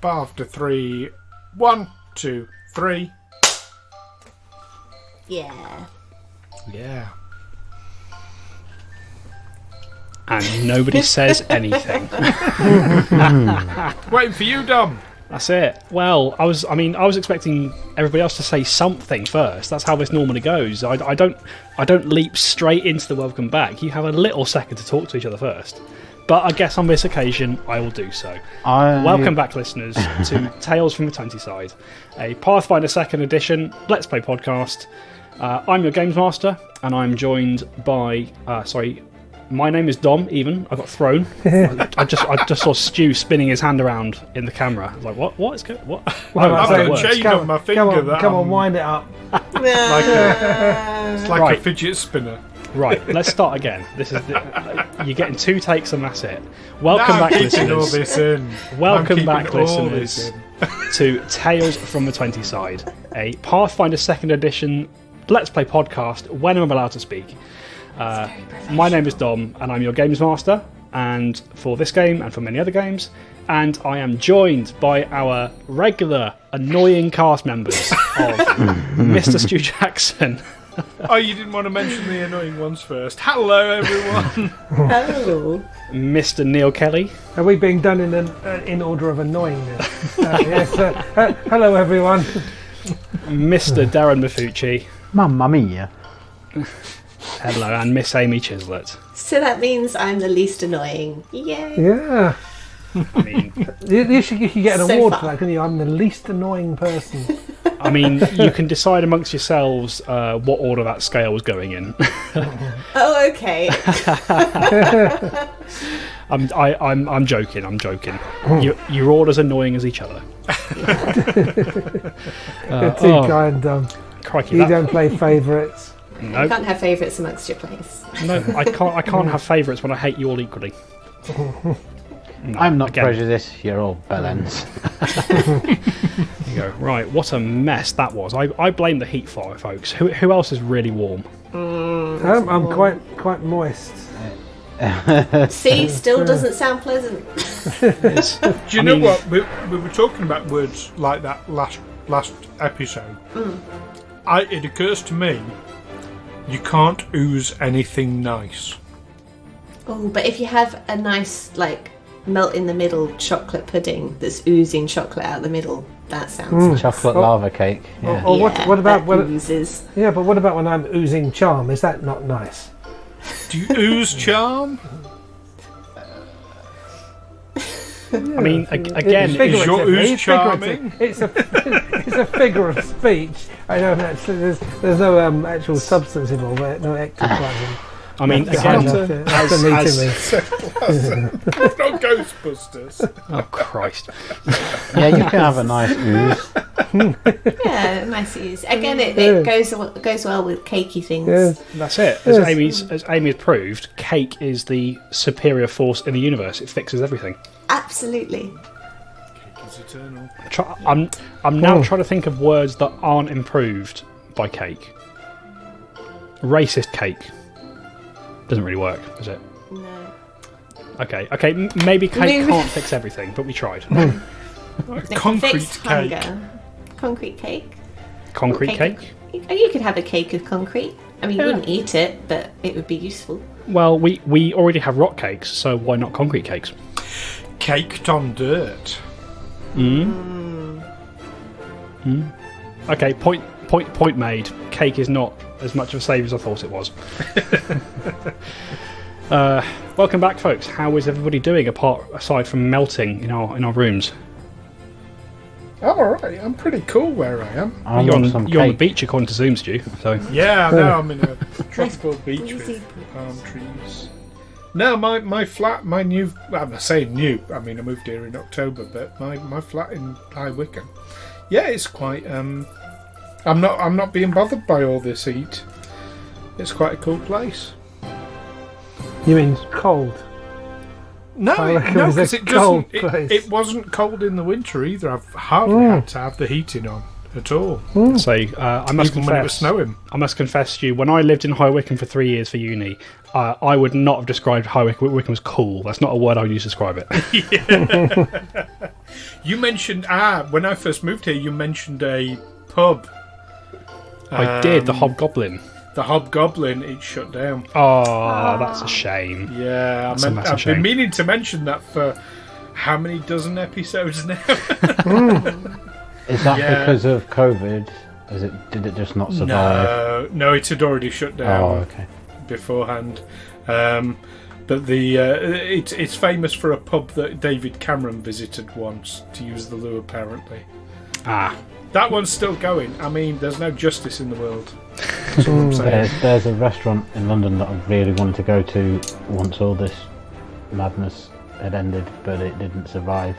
after 3. 1, 2, 3. Yeah. Yeah. And nobody says anything. Waiting for you, Dom. That's it. Well, I was expecting everybody else to say something first. That's how this normally goes. I don't leap straight into the welcome back. You have a little second to talk to each other first. But I guess on this occasion, I will do so. Welcome back, listeners, to Tales from the 20 Side, a Pathfinder 2nd Edition Let's Play podcast. I'm your Games Master, and I'm joined by... my name is Dom, even. I got thrown. I just saw Stu spinning his hand around in the camera. I was like, what? What is going what? I've got a chain on my finger. Come on, wind it up. It's like a fidget spinner. Right, let's start again. You're getting 2 takes and that's it. Welcome back, listeners. All this in. Welcome back, listeners, to Tales from the 20 Side, a Pathfinder 2nd Edition Let's Play podcast when I'm allowed to speak. My name is Dom, and I'm your Games Master, and for this game and for many other games, and I am joined by our regular annoying cast members of Mr. Stu Jackson. Oh, you didn't want to mention the annoying ones first. Hello, everyone. Hello. Mr. Neil Kelly. Are we being done in order of annoyingness? Yes. Hello, everyone. Mr. Darren Mafucci. Mamma mia. Hello, and Miss Amy Chislett. So that means I'm the least annoying. Yay. Yeah. I mean, you should get an So award far. for that, couldn't you? I'm the least annoying person. I mean, you can decide amongst yourselves what order that scale was going in. Oh, okay. I'm joking. I'm joking. You're all as annoying as each other. You're too kind. Crikey, You don't play favourites. No, You can't have favourites amongst your place. no, I can't have favourites when I hate you all equally. No, I'm not again. prejudiced, you're all bellends. There you go. Right, what a mess that was. I blame the heat fire, folks. Who else is really warm? I'm quite moist. See, still doesn't sound pleasant. Do you know what? We were talking about words like that last episode. It occurs to me, you can't ooze anything nice. Oh, but if you have a nice, melt in the middle chocolate pudding that's oozing chocolate out the middle, that sounds Chocolate lava cake. Yeah. Or what about that oozes? Yeah, but what about when I'm oozing charm? Is that not nice? Do you ooze charm? I mean, again, Is your ooze It's charming? figurative. It's a figure of speech. I don't actually. There's no actual substance involved. No ectoplasm. I mean, again, Not Ghostbusters. oh Christ! Yeah, you can have a nice ooze. Yeah, nice ooze. Again, it goes well with cakey things. Yeah. That's it. As Amy has proved, cake is the superior force in the universe. It fixes everything. Absolutely. Cake is eternal. I'm now trying to think of words that aren't improved by cake. Racist cake doesn't really work, does it? No. Okay. Maybe cake can't fix everything, but we tried. They can Concrete fix cake. hunger. Concrete cake. Concrete cake? You could have a cake of concrete. I mean, you wouldn't eat it, but it would be useful. Well, we already have rock cakes, so why not concrete cakes? Caked on dirt. Okay, point made. Cake is not as much of a save as I thought it was. Welcome back, folks. How is everybody doing aside from melting in our rooms? I'm alright. I'm pretty cool where I am. You're on the beach according to Zoom, Stu. So Yeah, no, I'm in a tropical beach breezy with palm trees. No, my flat, my new... I'm saying new. I mean, I moved here in October, but my flat in High Wycombe. Yeah, it's quite... I'm not being bothered by all this heat. It's quite a cool place. You mean cold? No, Wycombe is because a it cold doesn't. place. It wasn't cold in the winter either. I've hardly had to have the heating on. at all. So I must Even when it was confess, snowing. I must confess to you, when I lived in High Wycombe for 3 years for uni, I would not have described High Wycombe as cool. That's not a word I would use to describe it. You mentioned when I first moved here. You mentioned a pub. I did, the Hobgoblin. The Hobgoblin. It shut down. Oh, that's a shame. Yeah, That's a massive I've shame. been meaning to mention that for how many dozen episodes now? Is that Yeah. because of COVID? Did it just not survive? No, it had already shut down. Oh, okay. Beforehand. But it's famous for a pub that David Cameron visited once to use the loo, apparently. That one's still going. I mean, there's no justice in the world. That's what I'm saying. There's a restaurant in London that I really wanted to go to once all this madness had ended, but it didn't survive.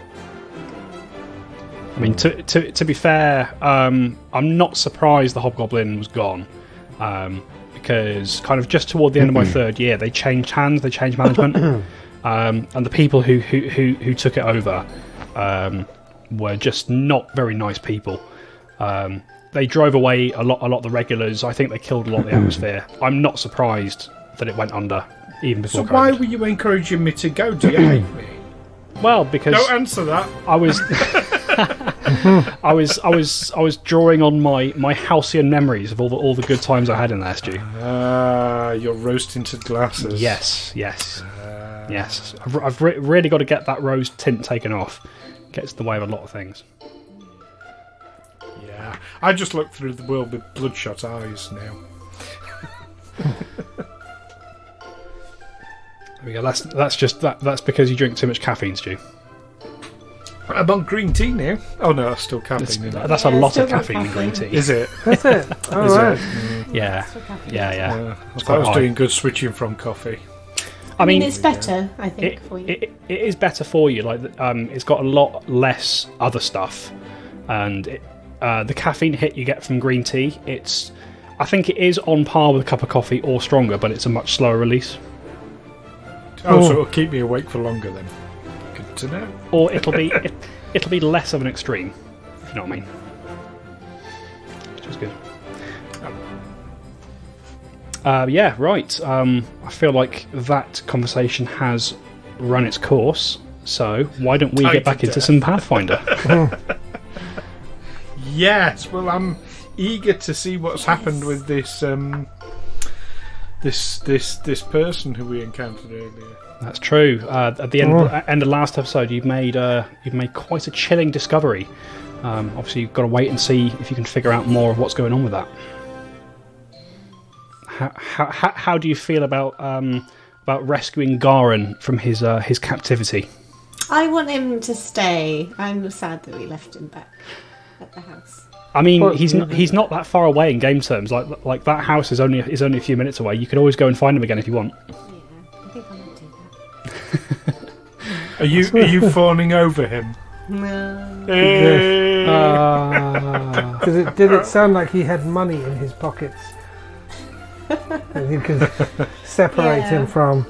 I mean, to be fair, I'm not surprised the Hobgoblin was gone, because kind of just toward the end of my third year, they changed hands, they changed management, and the people who took it over were just not very nice people. They drove away a lot of the regulars. I think they killed a lot of the atmosphere. I'm not surprised that it went under even before So COVID. why were you encouraging me to go? Do you hate me? Well, because Don't answer that. I was I was drawing on my halcyon memories of all the good times I had in there, Stu. Your rose-tinted glasses. Yes. I've really got to get that rose tint taken off. Gets in the way of a lot of things. Yeah. I just look through the world with bloodshot eyes now. There we go. That's because you drink too much caffeine, Stu. I'm on green tea now. Oh no, that's still caffeine. Isn't it? That's a Yeah, lot still of got caffeine in green tea. Is it? That's it. All Is right. it? Yeah. I It's thought I was quite high. doing good switching from coffee. I mean, it's better, I think, for you. it is better for you. Like, it's got a lot less other stuff, and the caffeine hit you get from green tea, I think it is on par with a cup of coffee or stronger, but it's a much slower release. Oh, so it'll keep me awake for longer then. Good to know. Or it'll be less of an extreme, if you know what I mean. Which is good. Yeah, right. I feel like that conversation has run its course. So why don't we get back into some Pathfinder? Yes, well, I'm eager to see what's happened with this this person who we encountered earlier. That's true. At the end of last episode, you've made quite a chilling discovery. Obviously, you've got to wait and see if you can figure out more of what's going on with that. How do you feel about rescuing Garin from his captivity? I want him to stay. I'm sad that we left him back at the house. I mean, Well, he's not that far away in game terms. Like that house is only a few minutes away. You could always go and find him again if you want. Yeah, I think I might do that. Are you fawning over him? No. Hey. Did it sound like he had money in his pockets that you could separate Yeah. him from?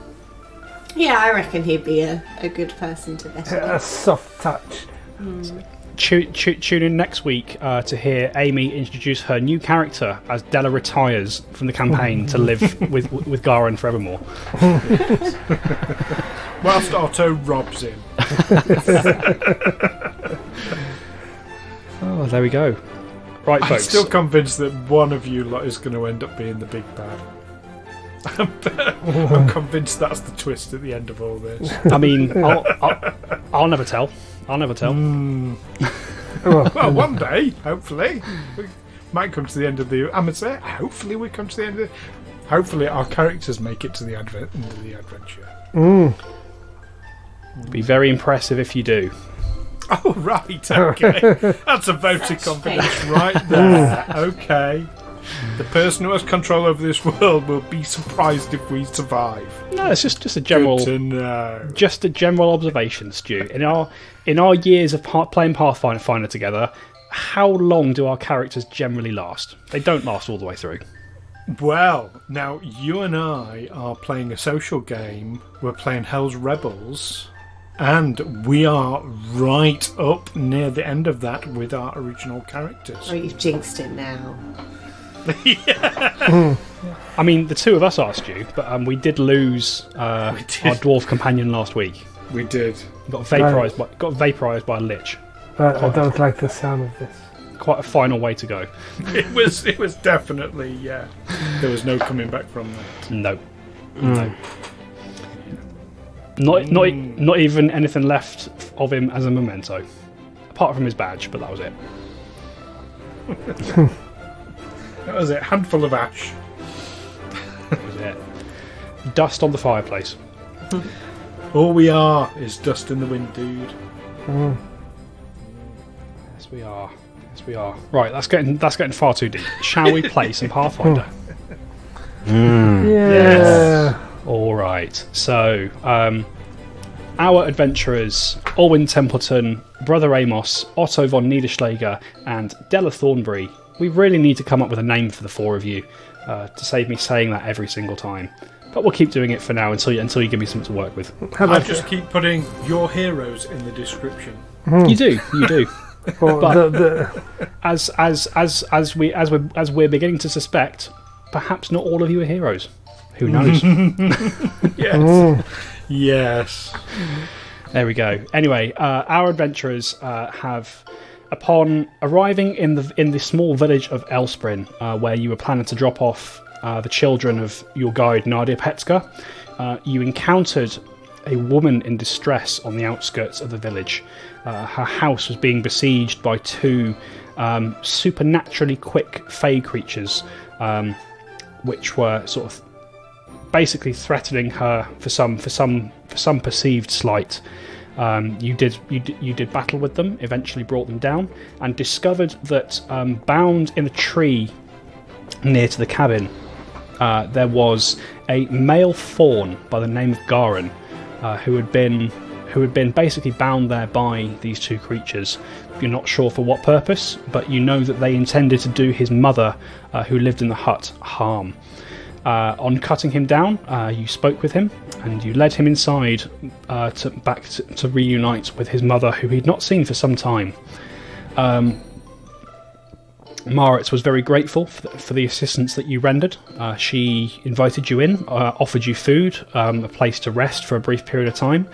Yeah, I reckon he'd be a good person to better A with. soft touch. Tune in next week to hear Amy introduce her new character as Della retires from the campaign to live with Garin forevermore. Whilst Otto robs him. Oh, there we go. Right, I'm folks. still convinced that one of you lot is going to end up being the big bad. I'm convinced that's the twist at the end of all this. I mean, I'll never tell. I'll never tell. Well, one day, hopefully, we might come to the end of the. I'm gonna say, hopefully, we come to the end of. Hopefully, our characters make it to the end of the adventure. It'd be very impressive if you do. Oh right, okay, that's a vote of confidence right there. Okay, the person who has control over this world will be surprised if we survive. No, it's just a general. Good to know. Just a general observation, Stu. In our years of playing Pathfinder together, how long do our characters generally last? They don't last all the way through. Well, now you and I are playing a social game. We're playing Hell's Rebels, And we are right up near the end of that with our original characters. Oh, you've jinxed it now. I mean, the two of us asked you, but we did lose our dwarf companion last week. We did. Got vaporised by a lich. I don't like the sound of this. Quite a final way to go. It was definitely, yeah. There was no coming back from that. No. Not even anything left of him as a memento. Apart from his badge, but that was it. That was it. Handful of ash. That was it. Dust on the fireplace. All we are is dust in the wind, dude. Yes, we are. Yes, we are. Right, that's getting far too deep. Shall we play some Pathfinder? Yeah. Yes. All right. So, our adventurers, Alwyn Templeton, Brother Amos, Otto von Niederschläger, and Della Thornbury. We really need to come up with a name for the four of you to save me saying that every single time. But we'll keep doing it for now until you give me something to work with. I just keep putting your heroes in the description. You do. Or But as we're beginning to suspect, perhaps not all of you are heroes. Who knows? Yes. Yes. There we go. Anyway, our adventurers have, upon arriving in the small village of Elsprin, where you were planning to drop off the children of your guide Nadia Petska, you encountered a woman in distress on the outskirts of the village. Her house was being besieged by two supernaturally quick fey creatures, which were sort of basically threatening her for some perceived slight. You did battle with them, eventually brought them down, and discovered that bound in a tree near to the cabin there was a male faun by the name of Garin, who had been basically bound there by these two creatures. You're not sure for what purpose, but you know that they intended to do his mother, who lived in the hut, harm. On cutting him down, you spoke with him, and you led him inside to reunite with his mother, who he'd not seen for some time. Maritz was very grateful for the assistance that you rendered. She invited you in, offered you food, a place to rest for a brief period of time,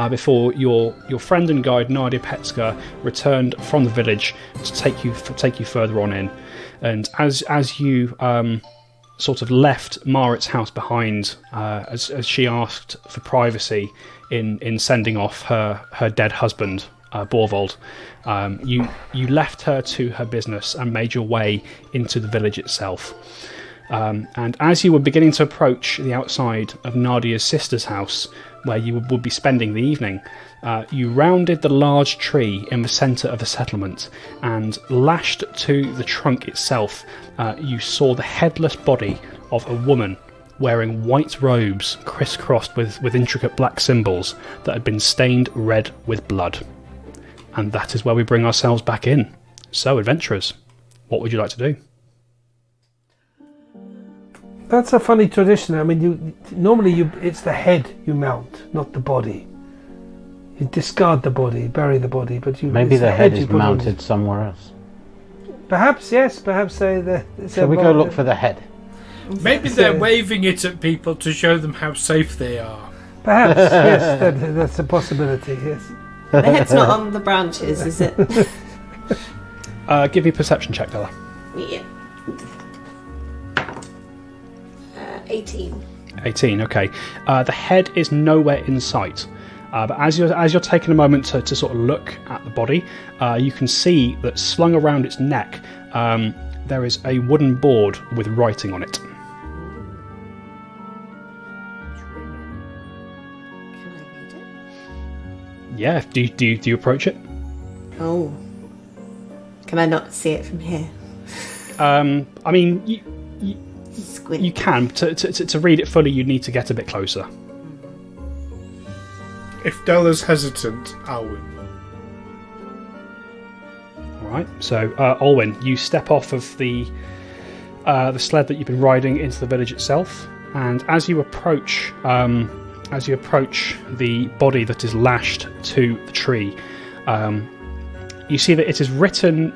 before your friend and guide Nadia Petska returned from the village to take you further on in. And as you sort of left Maritz's house behind, as she asked for privacy in sending off her dead husband, Borvold, you left her to her business and made your way into the village itself. And as you were beginning to approach the outside of Nadia's sister's house, where you would be spending the evening, you rounded the large tree in the centre of the settlement, and lashed to the trunk itself, you saw the headless body of a woman wearing white robes crisscrossed with intricate black symbols that had been stained red with blood. And that is where we bring ourselves back in. So, adventurers, what would you like to do? That's a funny tradition. I mean, normally it's the head you mount, not the body. You discard the body, bury the body, but maybe the head is mounted somewhere else. Perhaps, yes. Perhaps Shall we go look for the head? Maybe they're waving it at people to show them how safe they are. Perhaps, yes. That's a possibility. Yes. The head's not on the branches, is it? Give me a perception check, Della. Yeah. 18. 18, okay. The head is nowhere in sight. But as you're taking a moment to sort of look at the body, you can see that slung around its neck there is a wooden board with writing on it. Can I read it? Yeah, do you approach it? Oh. Can I not see it from here? I mean, Squint. you can. To read it fully, you need to get a bit closer. If Della's hesitant, I'll win. Alright, so Olwyn, you step off of the sled that you've been riding into the village itself, and as you approach as you approach the body that is lashed to the tree, you see that it is written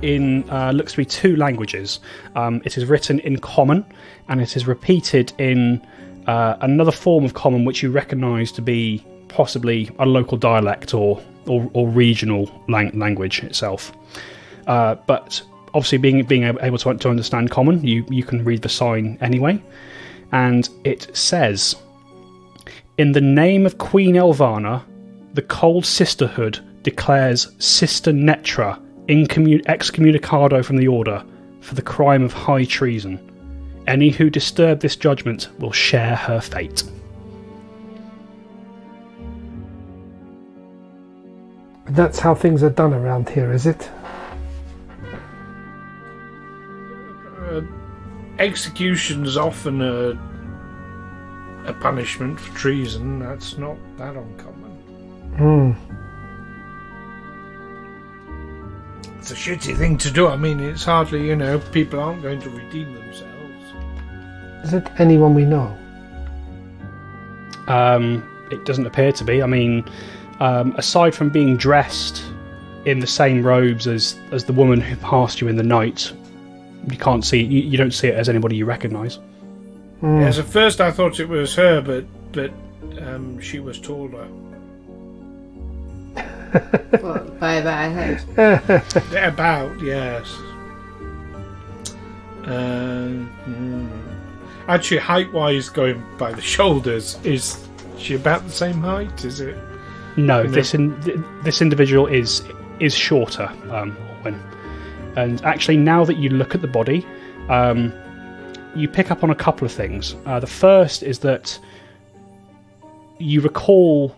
in looks to be 2 languages. It is written in Common, and it is repeated in another form of Common which you recognise to be possibly a local dialect or regional language itself. But obviously, being able to understand Common, you can read the sign anyway. And it says, "In the name of Queen Elvana, the Cold Sisterhood declares Sister Netra excommunicado from the Order for the crime of high treason. Any who disturb this judgment will share her fate." That's how things are done around here, is it? Execution's often a punishment for treason. That's not that uncommon. It's a shitty thing to do. I mean, it's hardly, people aren't going to redeem themselves. Is it anyone we know? It doesn't appear to be. I mean, aside from being dressed in the same robes as the woman who passed you in the night, you can't see. You don't see it as anybody you recognise. Yes, at first I thought it was her, but she was taller. What, by about a head? About, yes. Actually, height-wise, going by the shoulders, is she about the same height? Is it? No, this individual is shorter, Owen. And actually, now that you look at the body, you pick up on a couple of things. The first is that you recall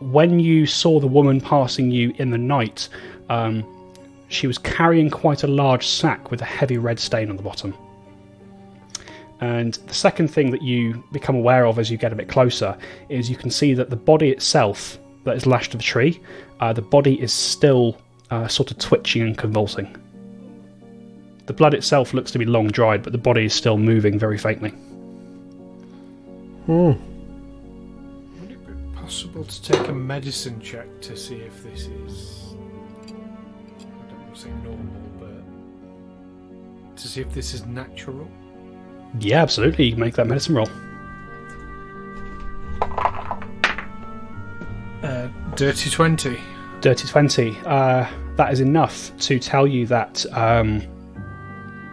when you saw the woman passing you in the night, she was carrying quite a large sack with a heavy red stain on the bottom. And the second thing that you become aware of as you get a bit closer is you can see that the body itself that is lashed to the tree, the body is still sort of twitching and convulsing. The blood itself looks to be long dried, but the body is still moving very faintly. Would it be possible to take a medicine check to see if this is, I don't want to say normal, but to see if this is natural? Yeah, absolutely. You can make that medicine roll. Dirty 20. Dirty 20. That is enough to tell you that,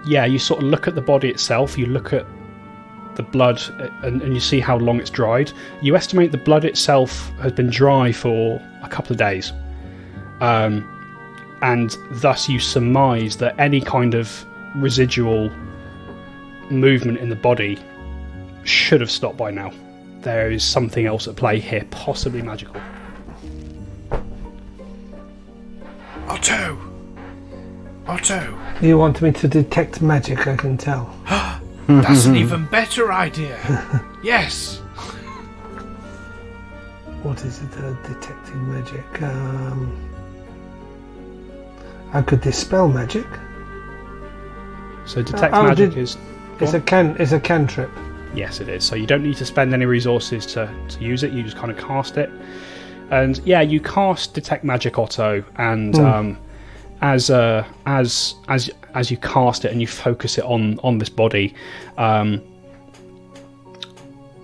you sort of look at the body itself, you look at the blood, and you see how long it's dried. You estimate the blood itself has been dry for a couple of days. And thus you surmise that any kind of residual movement in the body should have stopped by now. There is something else at play here, possibly magical. Otto! You want me to detect magic, I can tell. That's an even better idea. Yes. What is it, detecting magic? I could dispel magic. So detect magic is... It's a cantrip. Yes, it is. So you don't need to spend any resources to use it. You just kind of cast it. And yeah, you cast detect magic, Otto, and as you cast it and you focus it on this body,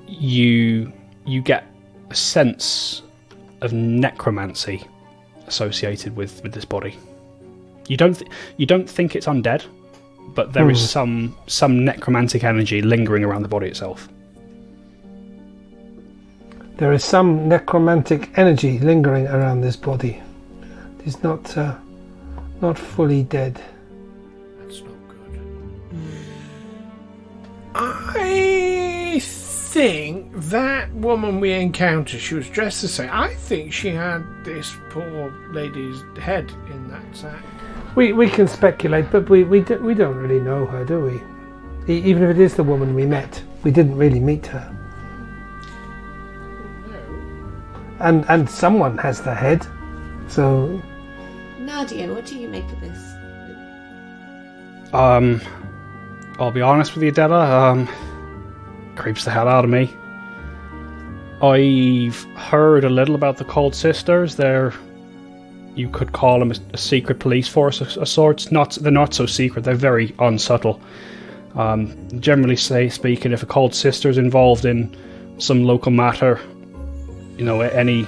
you get a sense of necromancy associated with this body. You don't think it's undead, but there is some necromantic energy lingering around the body itself. There is some necromantic energy lingering around this body. It's not fully dead. That's not good. I think that woman we encountered, she was dressed the same. I think she had this poor lady's head in that sack. We can speculate, but we don't really know her, do we? Even if it is the woman we met, we didn't really meet her. No. And someone has the head, so... Nadia, what do you make of this? I'll be honest with you, Della. Creeps the hell out of me. I've heard a little about the Cold Sisters. You could call them a secret police force of sorts. They're not so secret. They're very unsubtle. Generally speaking, if a Cold Sister's involved in some local matter, any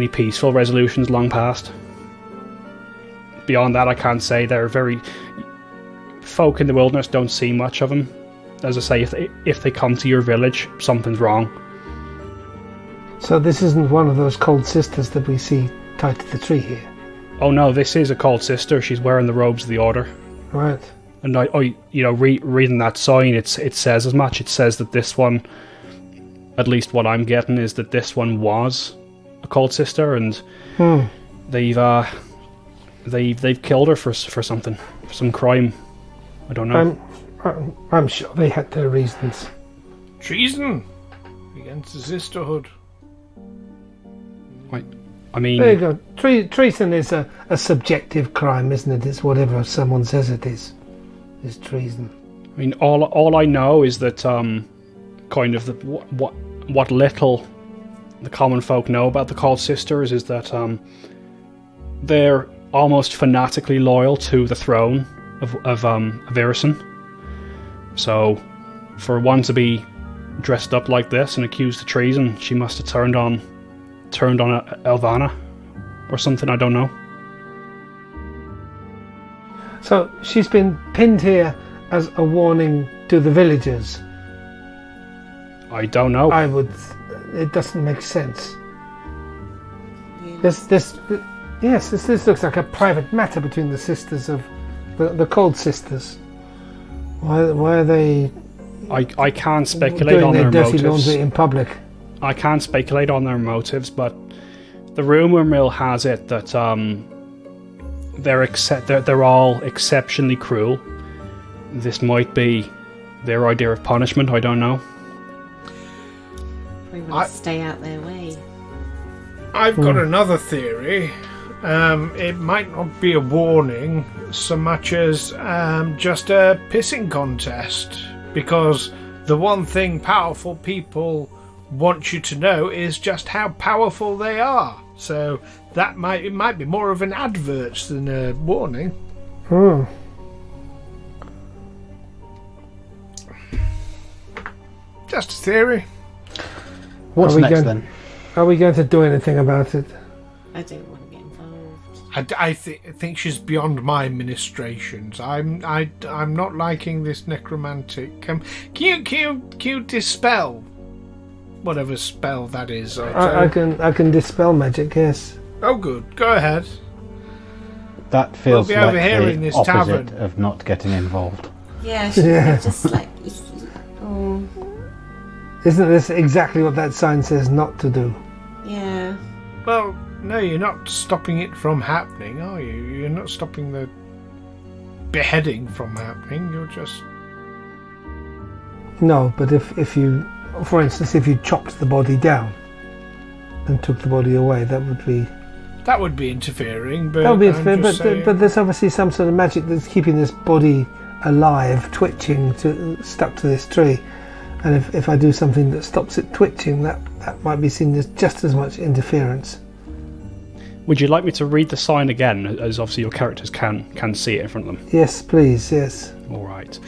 peaceful resolutions long past. Beyond that, I can't say. They're very... Folk in the wilderness don't see much of them. As I say, if they come to your village, something's wrong. So this isn't one of those Cold Sisters that we see tied to the tree here? Oh no, this is a Cold Sister. She's wearing the robes of the Order. Right. And reading that sign, it says as much. It says that this one, at least what I'm getting, is that this one was a Cold Sister, and they've killed her for something, for some crime. I don't know. I'm sure they had their reasons. Treason against the sisterhood. I mean, there you go. Treason is a subjective crime, isn't it? It's whatever someone says it is treason. I mean, all I know is that kind of what little the common folk know about the Cold Sisters is that they're almost fanatically loyal to the throne of Irison. So, for one to be dressed up like this and accused of treason, she must have turned on Elvana or something. I don't know. So she's been pinned here as a warning to the villagers. I don't know. It doesn't make sense. This looks like a private matter between the sisters of the Cold Sisters. Why are they? I can't speculate on their dirty motives. Laundry in public. I can't speculate on their motives, but the rumor mill has it that they're all exceptionally cruel. This might be their idea of punishment. I don't know. We want to stay out their way. I've got another theory. It might not be a warning so much as just a pissing contest, because the one thing powerful people want you to know is just how powerful they are. So it might be more of an advert than a warning. Just a theory. What's next then? Are we going to do anything about it? I don't want to get involved. I think she's beyond my ministrations. I'm not liking this necromantic. Can you dispel whatever spell that is? I can dispel magic. Yes. Oh, good. Go ahead. That feels We'll be over like here the in this opposite tavern. of not getting involved. Yeah, she just like. Oh. Isn't this exactly what that sign says not to do? Yeah. Well, no, you're not stopping it from happening, are you? You're not stopping the beheading from happening. You're just... No, but if you, for instance, if you chopped the body down and took the body away, that would be... That would be interfering, but... That would be I'm just saying... but there's obviously some sort of magic that's keeping this body alive, twitching, stuck to this tree. And if I do something that stops it twitching, that might be seen as just as much interference. Would you like me to read the sign again, as obviously your characters can see it in front of them? Yes, please, yes. All right.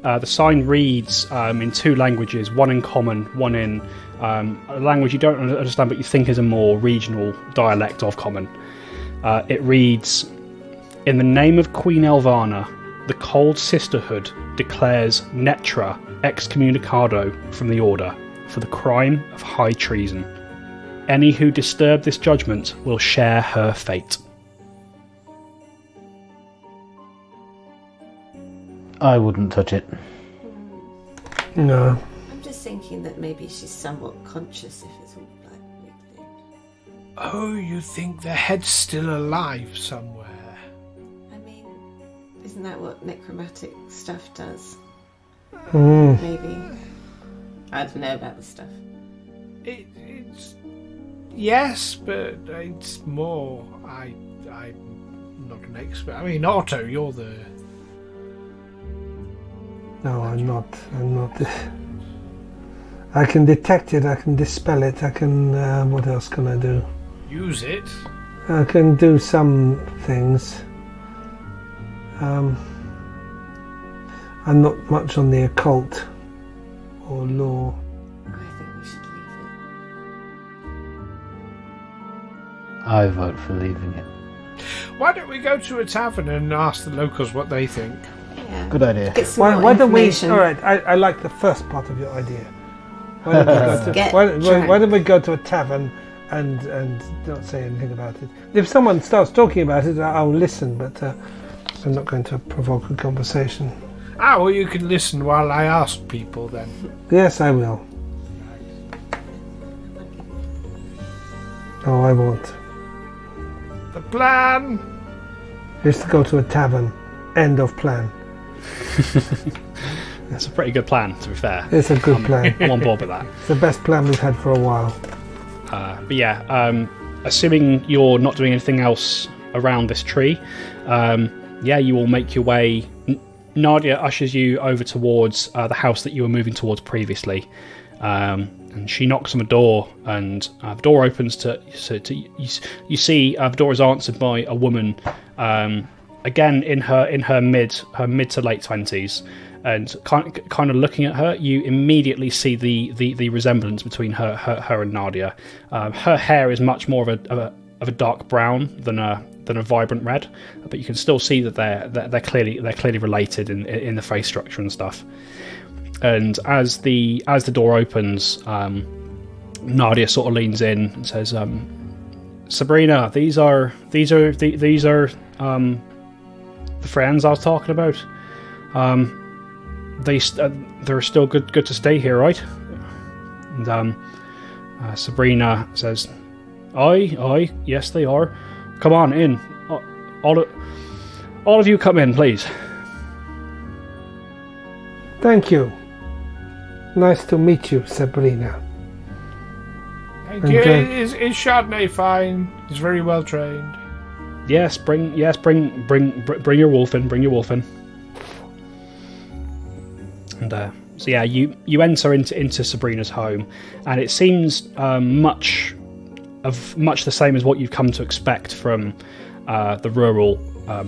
The sign reads in two languages, one in common, one in a language you don't understand but you think is a more regional dialect of common. It reads, "In the name of Queen Elvana, the Cold Sisterhood declares Netra excommunicado from the Order for the crime of high treason. Any who disturb this judgment will share her fate." I wouldn't touch it. No. I'm just thinking that maybe she's somewhat conscious if it's all like wiggling. Oh, you think the head's still alive somewhere? I mean, isn't that what necromantic stuff does? Mm. Maybe. I don't know about the stuff. It's... Yes, but it's more... I'm not an expert. I mean, Otto, you're the... No, I'm not. I can detect it, I can dispel it, I can... what else can I do? Use it. I can do some things. I'm not much on the occult or law. I think we should leave I vote for leaving it. Why don't we go to a tavern and ask the locals what they think? it. Yeah. Good idea. Get some more Why don't we... information. Alright, I like the first part of your idea. Why don't we Get why drunk. don't we go to a tavern and not say anything about it? If someone starts talking about it, I'll listen, but I'm not going to provoke a conversation. Ah, well, you can listen while I ask people then. Yes, I will. Oh, I won't. The plan. Is to go to a tavern. End of plan. That's a pretty good plan, to be fair. It's a good plan. I'm on board with that. It's the best plan we've had for a while. But yeah, assuming you're not doing anything else around this tree, yeah, you will make your way. Nadia ushers you over towards the house that you were moving towards previously, and she knocks on the door, and the door opens you see the door is answered by a woman, again in her mid to late 20s. And kind of looking at her, you immediately see the resemblance between her and Nadia. Her hair is much more of a dark brown than a vibrant red, but you can still see that they're clearly related in the face structure and stuff. And as the door opens, Nadia sort of leans in and says, "Sabrina, these are the friends I was talking about. They're still good to stay here, right?" And Sabrina says, "Aye, yes they are. Come on in. All of you come in, please." Thank you. Nice to meet you, Sabrina. Thank you. Is Chardonnay fine? He's very well trained. Yes, bring your wolf in. Bring your wolf in. And so yeah, you enter into Sabrina's home, and it seems much the same as what you've come to expect from the rural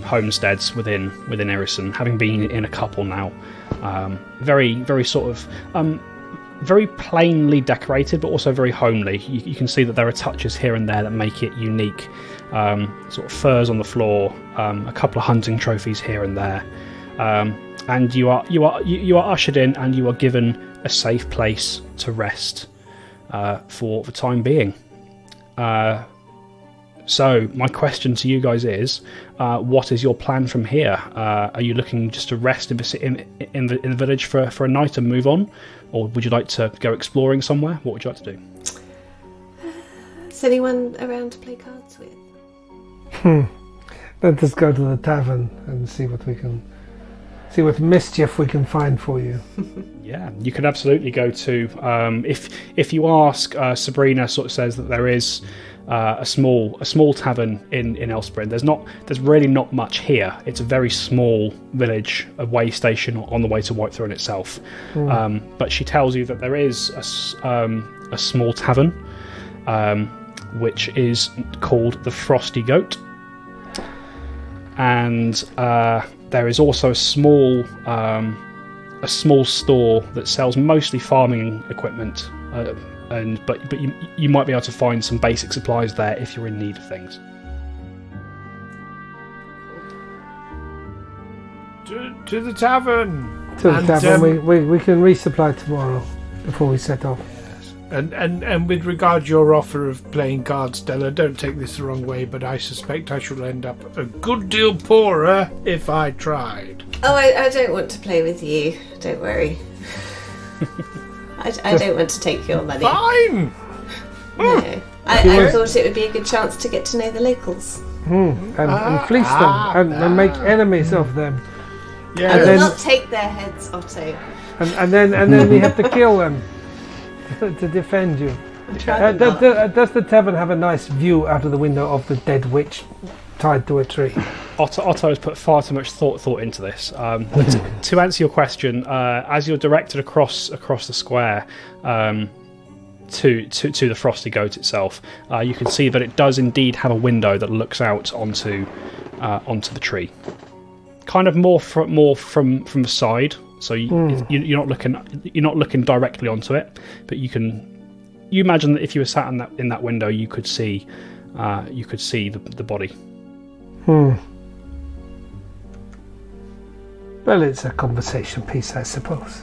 homesteads within Irison, having been in a couple now. Very sort of very plainly decorated, but also very homely. You can see that there are touches here and there that make it unique. Sort of furs on the floor, a couple of hunting trophies here and there. And you are ushered in, and you are given a safe place to rest for the time being. So my question to you guys is, what is your plan from here? Are you looking just to rest in the village for a night and move on, or would you like to go exploring somewhere? What would you like to do? Is anyone around to play cards with? Let us go to the tavern and see what mischief we can find for you. Yeah, you can absolutely go to. If you ask, Sabrina sort of says that there is a small tavern in Elsprin. There's really not much here. It's a very small village, a way station on the way to Whitethorn itself. But she tells you that there is a small tavern, which is called the Frosty Goat, and there is also a small store that sells mostly farming equipment. But you might be able to find some basic supplies there if you're in need of things. To the tavern. To the tavern. We can resupply tomorrow before we set off. And with regard to your offer of playing cards, Stella, don't take this the wrong way, but I suspect I shall end up a good deal poorer if I tried. Oh, I don't want to play with you. Don't worry. I don't want to take your money. Fine! No. I thought it would be a good chance to get to know the locals. And fleece them and make enemies of them. Yeah. I will not take their heads, Otto. And then we have to kill them to defend you. Does the tavern have a nice view out of the window of the dead witch tied to a tree. Otto has put far too much thought into this. But to answer your question, as you're directed across the square to the Frosty Goat itself, you can see that it does indeed have a window that looks out onto the tree. Kind of more from the side, so you're not looking directly onto it, but you imagine that if you were sat in that window, you could see the body. Well, it's a conversation piece, I suppose.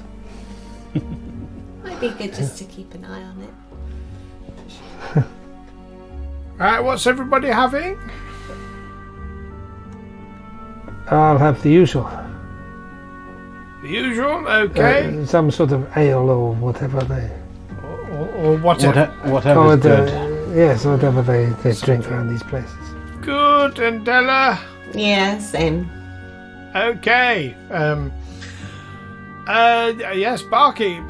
Might be good just to keep an eye on it. What's everybody having? I'll have the usual. The usual, okay. Some sort of ale or whatever they... Or whatever. Whatever's good. Yes, whatever they drink around these places. Good, and Della? Yeah, same. Okay. Yes, barkeep.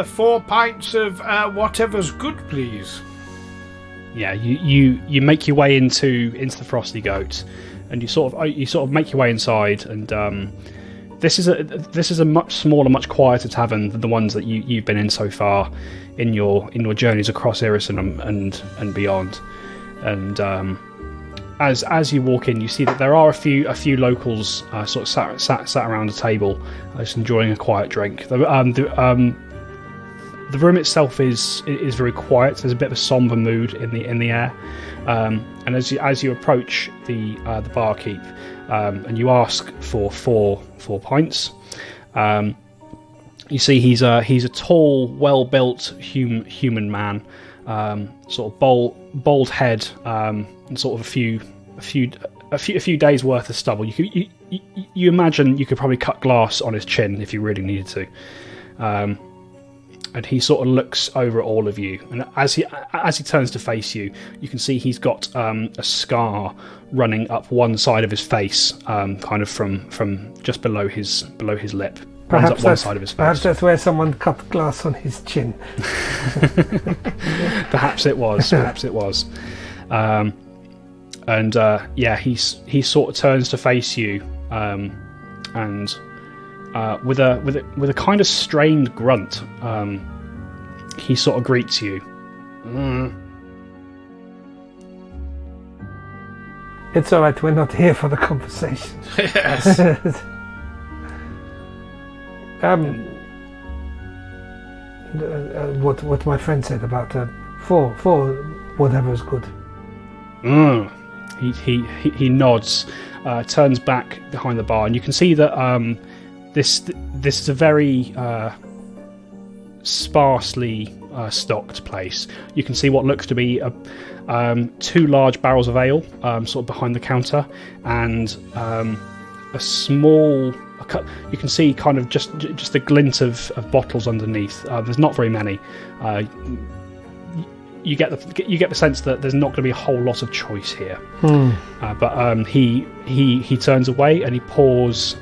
4 pints of whatever's good, please. Yeah, you make your way into the Frosty Goat, and you sort of make your way inside, and this is a much smaller, much quieter tavern than the ones that you've been in so far in your journeys across Irison and beyond. And as you walk in, you see that there are a few locals sort of sat around a table, just enjoying a quiet drink. The room itself is very quiet. There's a bit of a somber mood in the air, and as you approach the barkeep, and you ask for four pints, you see he's a tall, well-built human man, sort of bald head, and sort of a few days worth of stubble. You imagine you could probably cut glass on his chin if you really needed to. And he sort of looks over at all of you, and as he turns to face you, you can see he's got a scar running up one side of his face, kind of from just below his lip. Runs up one side of his face. Perhaps that's where someone cut glass on his chin. Perhaps it was. And he sort of turns to face you, and with a kind of strained grunt, he sort of greets you. It's all right. We're not here for the conversation. Yes. What my friend said about for whatever's good. He nods, turns back behind the bar, and you can see that this is a very sparsely stocked place. You can see what looks to be 2 large barrels of ale sort of behind the counter, and a small. You can see kind of just a glint of bottles underneath. There's not very many. You get the sense that there's not going to be a whole lot of choice here. But he turns away and he pours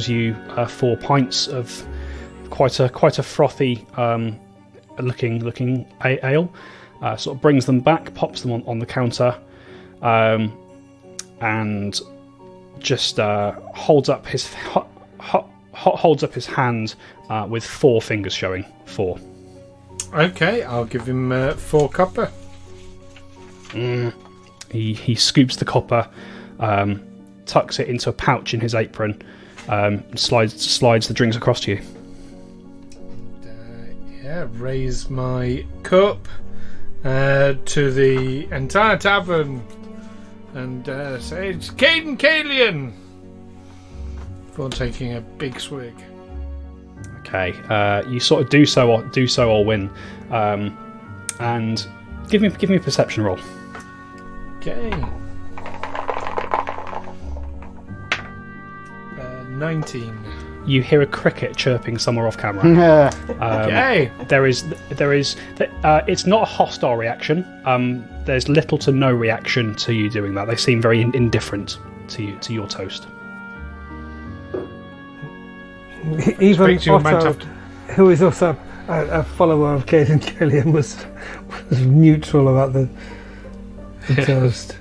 you 4 pints of quite a frothy looking ale. Sort of brings them back, pops them on the counter, and just holds up his hand with 4 fingers showing. 4. Okay, I'll give him 4 copper. He scoops the copper, tucks it into a pouch in his apron, slides the drinks across to you. Raise my cup to the entire tavern and say it's Caden Kalian for taking a big swig. Okay, you sort of do so or win, and give me a perception roll. Okay. 19. You hear a cricket chirping somewhere off camera. Okay. There is. It's not a hostile reaction. There's little to no reaction to you doing that. They seem very indifferent to your toast. Even Otto, who is also a follower of Caden Killian, was neutral about the The toast.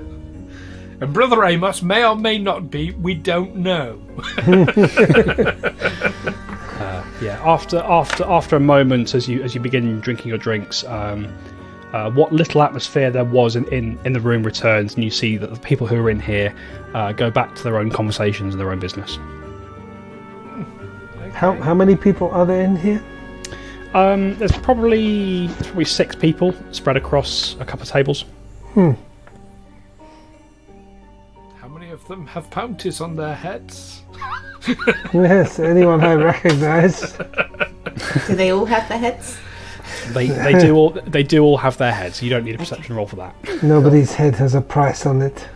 And Brother Amos may or may not be. We don't know. After a moment, as you begin drinking your drinks, what little atmosphere there was in the room returns, and you see that the people who are in here go back to their own conversations and their own business. How many people are there in here? There's probably 6 people spread across a couple of tables. How many of them have bounties on their heads? Yes, anyone I recognise. Do they all have their heads? They do all have their heads. You don't need a perception roll for that. Nobody's head has a price on it.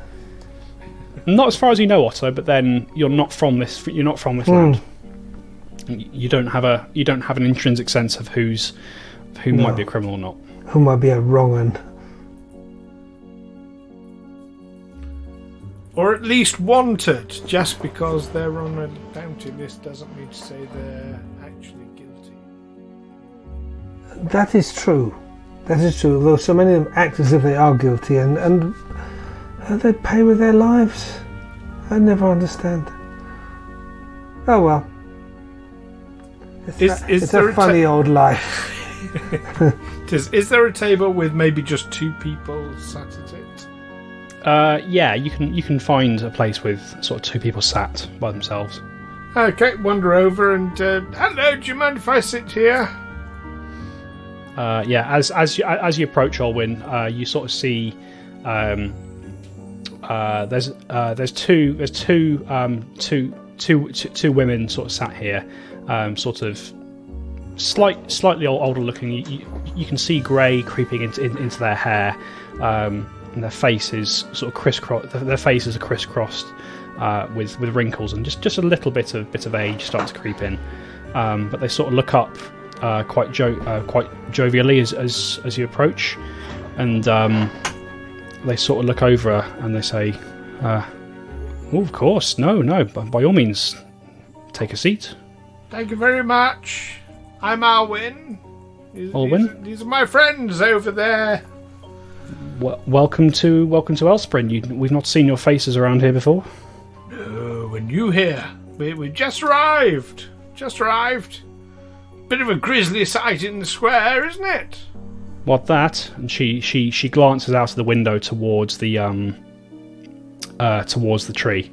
Not as far as you know, Otto. But then you're not from this. You're not from this land. You don't have an intrinsic sense of who might be a criminal or not. Who might be a wrong one. Or at least wanted. Just because they're on a bounty list doesn't mean to say they're actually guilty. That is true. Though so many of them act as if they are guilty, and they pay with their lives. I never understand. Oh well. It's a funny old life. Is there a table with maybe just 2 people sat at it? Yeah, you can find a place with sort of 2 people sat by themselves. Okay, wander over and hello. Do you mind if I sit here? Yeah, as you approach Olwyn, you sort of see there's two women sort of sat here, sort of slightly older looking. You can see grey creeping into their hair, and their face is sort of crisscrossed. Their faces are crisscrossed with wrinkles and just a little bit of age starting to creep in. But they sort of look up quite jovially as you approach, and they sort of look over and they say, "Oh, of course, no, by all means, take a seat." Thank you very much. I'm Alwyn. Alwyn? These are my friends over there. Welcome to Elsprin. We've not seen your faces around here before. No, we're new here. We just arrived. Bit of a grisly sight in the square, isn't it? What that? And she glances out of the window towards the tree.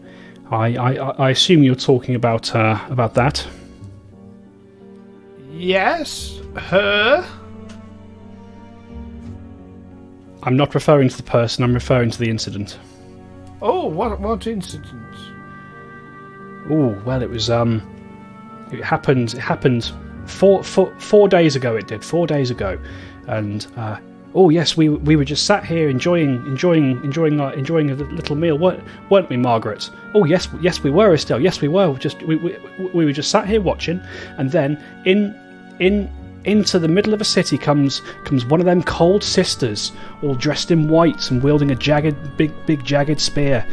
I assume you're talking about that. Yes, her. I'm not referring to the person. I'm referring to the incident. Oh, what incident? Oh, well, it was it happened 4 days ago. It did 4 days ago, and oh yes, we were just sat here enjoying a little meal, weren't we, Margaret? Oh yes, we were, Estelle. Yes, we were. We were just sat here watching, and then into the middle of a city comes one of them cold sisters, all dressed in white and wielding a big jagged spear.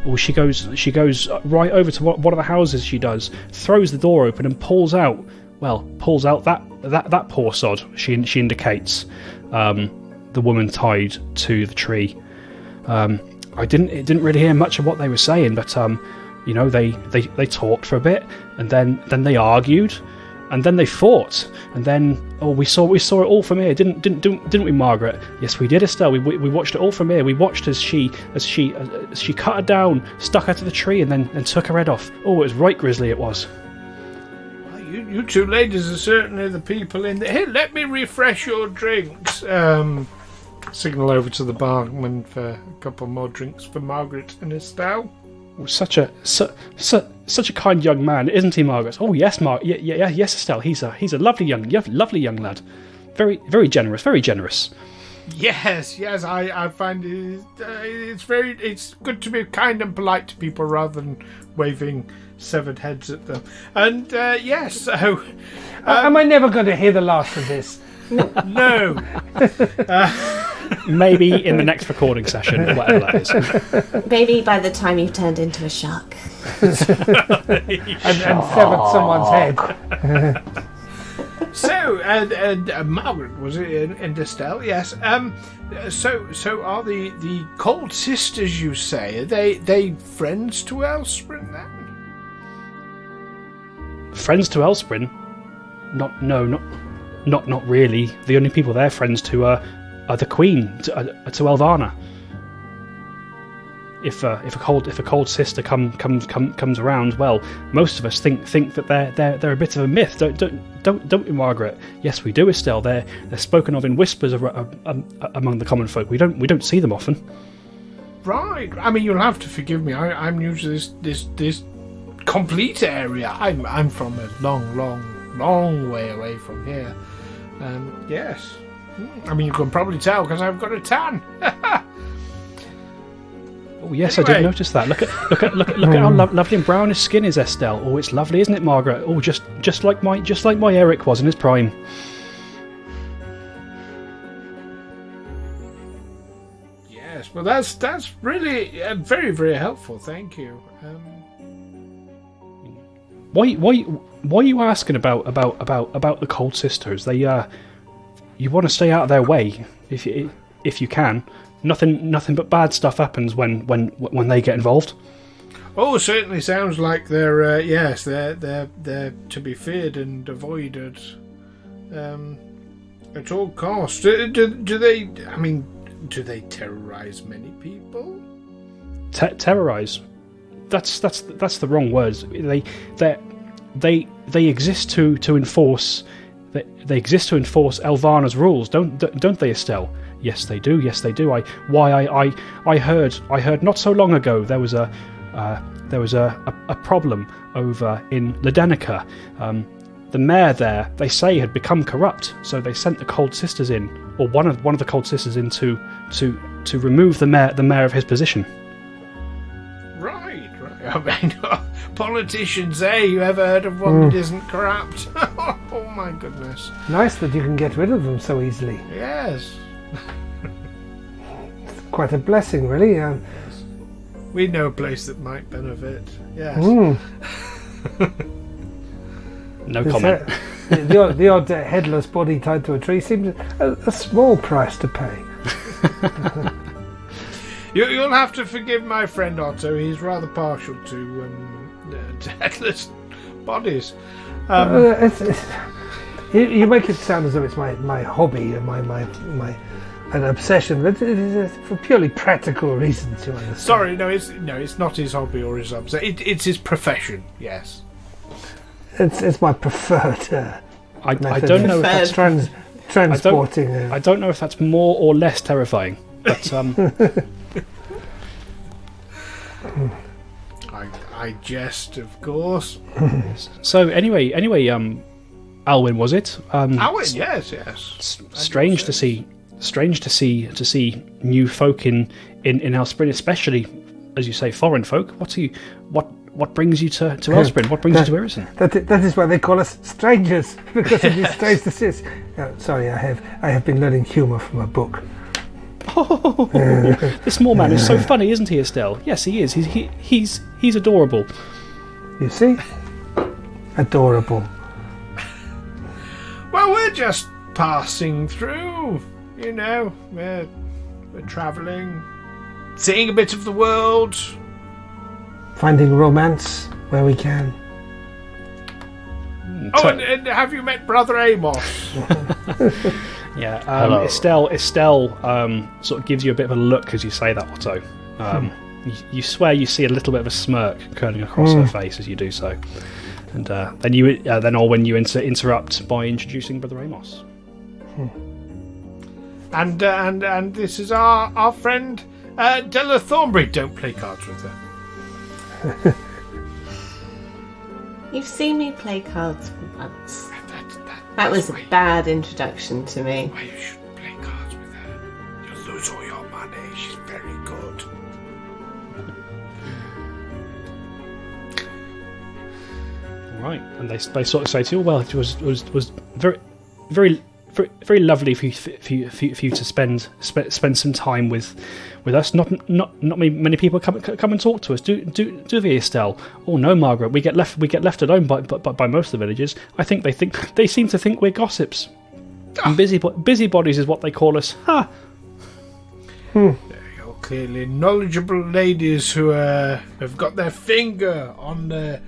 Oh, she goes right over to one of the houses. She does, throws the door open and pulls out that poor sod. She indicates the woman tied to the tree. I didn't really hear much of what they were saying, but they talked for a bit, and then they argued, and then they fought, and then we saw it all from here, didn't we, Margaret? Yes, we did, Estelle. We watched it all from here. We watched as she cut her down, stuck her to the tree, and then took her head off. Oh, it was right grisly, it was. Well, you two ladies are certainly the people in there. Here, let me refresh your drinks. Signal over to the barman for a couple more drinks for Margaret and Estelle. Such a kind young man, isn't he, Margaret? Oh yes, yes, Estelle. He's a lovely young lad. Very generous, very generous. Yes, I find it's good to be kind and polite to people rather than waving severed heads at them. And yes, so am I never going to hear the last of this? No. Maybe in the next recording session, or whatever that is. Maybe by the time you've turned into a shark. and severed someone's head. So, Margaret, was it, and Estelle? Yes. So are the Cold Sisters, you say, are they friends to Elsprin then? Friends to Elsprin? Not really. The only people they're friends to are the Queen, to Elvana. If a cold sister comes around, well, most of us think that they're a bit of a myth, don't we, Margaret? Yes, we do, Estelle. They're spoken of in whispers among the common folk. We don't see them often. Right. I mean, you'll have to forgive me. I'm new to this complete area. I'm from a long way away from here. Yes. I mean, you can probably tell because I've got a tan. Oh yes, Anyway. I did notice that. Look at how lovely and brown his skin is, Estelle. Oh, it's lovely, isn't it, Margaret? Oh, just like my Eric was in his prime. Yes. Well, that's really very, very helpful. Thank you. Why are you asking about the Cold Sisters? They you want to stay out of their way if you can. Nothing but bad stuff happens when they get involved. Oh, certainly sounds like they're they're to be feared and avoided at all costs. Do they? I mean, do they terrorize many people? Terrorize? That's the wrong words. They exist to enforce. They exist to enforce Elvana's rules, don't they, Estelle? Yes, they do. Yes, they do. I heard not so long ago there was a problem over in Ledenica. The mayor there, they say, had become corrupt, so they sent the Cold Sisters in, or one of the Cold Sisters in to remove the mayor of his position. Right. I mean, politicians, eh? You ever heard of one that isn't corrupt? Oh my goodness. Nice that you can get rid of them so easily. Yes. Quite a blessing, really. We know a place that might benefit. Yes. No comment. The odd headless body tied to a tree seems a small price to pay. You'll have to forgive my friend Otto. He's rather partial to headless bodies. You make it sound as though it's my hobby and my an obsession, but it is for purely practical reasons. You understand? Sorry, no, it's not his hobby or his obsession. It's his profession. Yes. It's my preferred. I don't know if that's transporting. I don't know if that's more or less terrifying, but I jest, of course. So anyway, Alwyn, was it? Alwyn, yes. Strange to see new folk in Elsprin, especially as you say, foreign folk. What brings you to Elsprin? What brings you to Irison? That is why they call us strangers, because it is strange to see us. Sorry, I have been learning humour from a book. Oh, the small man is so funny, isn't he, Estelle? Yes, he is. He's adorable. You see, adorable. Well, we're just passing through. You know, we're travelling, seeing a bit of the world. Finding romance where we can. Oh, and have you met Brother Amos? Yeah, Hello. Estelle sort of gives you a bit of a look as you say that, Otto. You swear you see a little bit of a smirk curling across her face as you do so, and then Alwyn, you interrupt by introducing Brother Amos. And this is our friend Della Thornbury. Don't play cards with her. You've seen me play cards once. That was a bad introduction to me. Why you shouldn't play cards with her. You'll lose all your money. She's very good. Right, and they sort of say to you, well, it was very very lovely for you to spend some time with us. Not many people come and talk to us. Do they, Estelle? Oh no, Margaret. We get left alone by most of the villagers. I think they seem to think we're gossips. And busybodies is what they call us. Ha! You're clearly knowledgeable ladies who have got their finger on the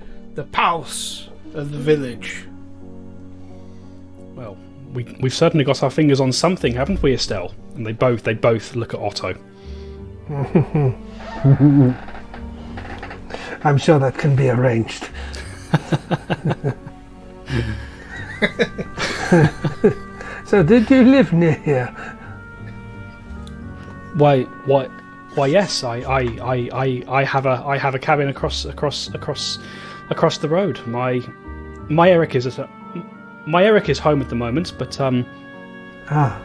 pulse of the village. Well, we've certainly got our fingers on something, haven't we, Estelle? And they both look at Otto. I'm sure that can be arranged. So, did you live near here? Why? Yes, I have a cabin across the road. My Eric is home at the moment, but Ah.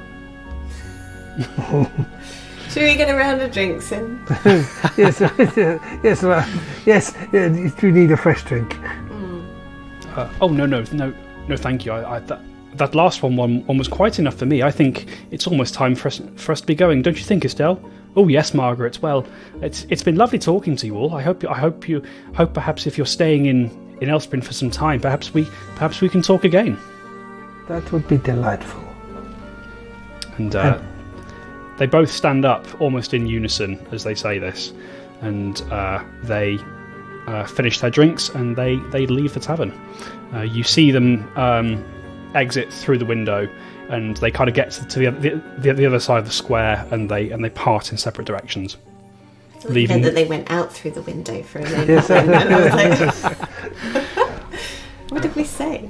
Should we get a round of drinks in? Yes, yes. You do need a fresh drink. oh no, thank you. That last one was quite enough for me. I think it's almost time for us to be going. Don't you think, Estelle? Oh yes, Margaret. Well, it's been lovely talking to you all. I hope perhaps if you're staying in Elsprin for some time, perhaps we can talk again. That would be delightful. And they both stand up almost in unison as they say this, and they finish their drinks and they leave the tavern. You see them exit through the window, and they kind of get to the other side of the square, and they part in separate directions. Leaving that they went out through the window for a moment. Yes, And I was like, what did we say?